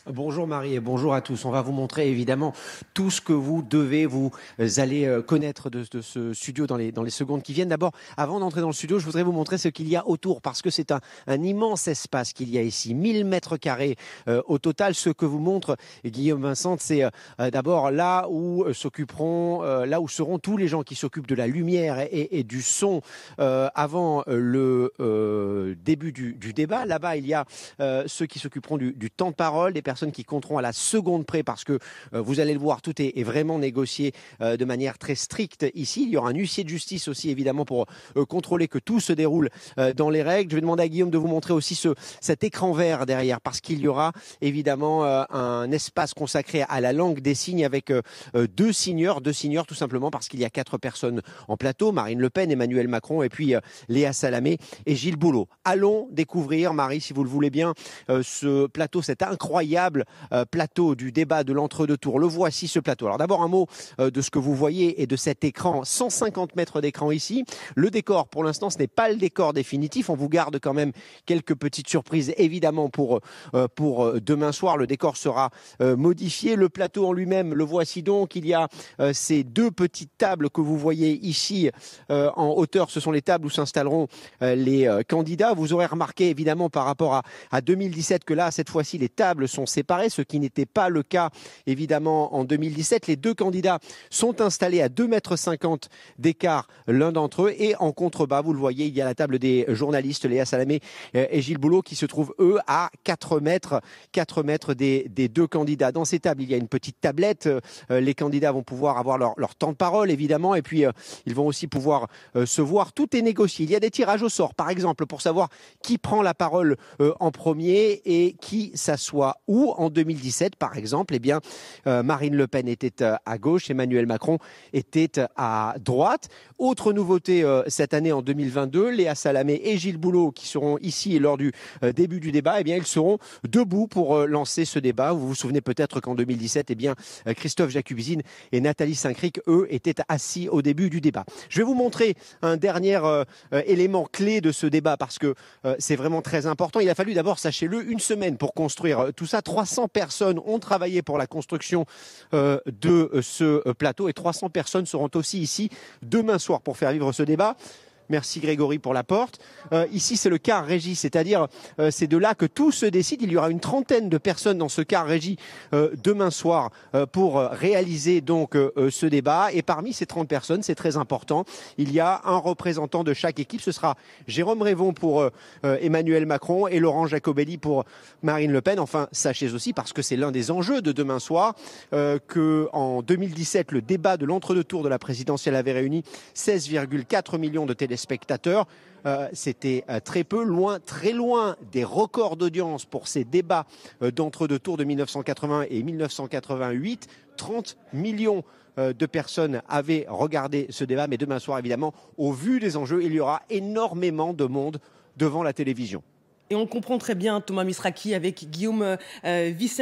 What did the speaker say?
Bonjour Marie et bonjour à tous. On va vous montrer évidemment tout ce que vous devez, vous allez connaître de ce studio dans les secondes qui viennent. D'abord, avant d'entrer dans le studio, je voudrais vous montrer ce qu'il y a autour parce que c'est un immense espace qu'il y a ici. 1000 mètres carrés au total. Ce que vous montre Guillaume Vincent, c'est d'abord là où là où seront tous les gens qui s'occupent de la lumière et du son avant le début du débat. Là-bas, il y a ceux qui s'occuperont du temps de parole, des personnes qui compteront à la seconde près parce que vous allez le voir, tout est vraiment négocié de manière très stricte ici. Il y aura un huissier de justice aussi évidemment pour contrôler que tout se déroule dans les règles. Je vais demander à Guillaume de vous montrer aussi cet écran vert derrière parce qu'il y aura évidemment un espace consacré à la langue des signes avec deux signeurs tout simplement parce qu'il y a 4 personnes en plateau, Marine Le Pen, Emmanuel Macron et puis Léa Salamé et Gilles Boulot. Allons découvrir, Marie, si vous le voulez bien, ce plateau, cet incroyable plateau du débat de l'entre-deux tours. Le voici ce plateau. Alors d'abord un mot de ce que vous voyez et de cet écran, 150 mètres d'écran ici. Le décor, pour l'instant, ce n'est pas le décor définitif. On vous garde quand même quelques petites surprises, évidemment, pour demain soir. Le décor sera modifié. Le plateau en lui-même, le voici donc. Il y a ces 2 petites tables que vous voyez ici en hauteur. Ce sont les tables où s'installeront les candidats. Vous aurez remarqué, évidemment, par rapport à 2017, que là, cette fois-ci, les tables sont séparées, ce qui n'était pas le cas, évidemment, en 2017. Les 2 candidats sont installés à 2,50 m d'écart l'un d'entre eux. Et en contrebas, vous le voyez, il y a la table des journalistes, Léa Salamé et Gilles Boulot, qui se trouvent, eux, à 4 mètres des 2 candidats. Dans ces tables, il y a une petite tablette. Les candidats vont pouvoir avoir leur temps de parole, évidemment, et puis ils vont aussi pouvoir se voir. Tout est négocié. Il y a des tirages au sort, par exemple, pour savoir qui prend la parole en premier et qui s'assoit où. En 2017, par exemple, eh bien, Marine Le Pen était à gauche, Emmanuel Macron était à droite. Autre nouveauté cette année en 2022, Léa Salamé et Gilles Boulot, qui seront ici lors du début du débat, eh bien, ils seront debout pour lancer ce débat. Vous vous souvenez peut-être qu'en 2017, eh bien, Christophe Jacubizine et Nathalie Saint-Cric, eux, étaient assis au début du débat. Je vais vous montrer un dernier élément clé de ce débat parce que c'est vraiment très important. Il a fallu d'abord, sachez-le, une semaine pour construire tout ça. 300 personnes ont travaillé pour la construction de ce plateau et 300 personnes seront aussi ici demain soir pour faire vivre ce débat. Merci Grégory pour la porte. Ici, c'est le car régie, c'est-à-dire c'est de là que tout se décide. Il y aura une trentaine de personnes dans ce car régie demain soir pour réaliser donc ce débat. Et parmi ces 30 personnes, c'est très important, il y a un représentant de chaque équipe. Ce sera Jérôme Révon pour Emmanuel Macron et Laurent Jacobelli pour Marine Le Pen. Enfin, sachez aussi, parce que c'est l'un des enjeux de demain soir, qu'en 2017, le débat de l'entre-deux tours de la présidentielle avait réuni 16,4 millions de téléspectateurs. C'était très peu, très loin des records d'audience pour ces débats d'entre-deux tours de 1980 et 1988. 30 millions de personnes avaient regardé ce débat, mais demain soir, évidemment, au vu des enjeux, il y aura énormément de monde devant la télévision. Et on comprend très bien, Thomas Misraki, avec Guillaume Vicent.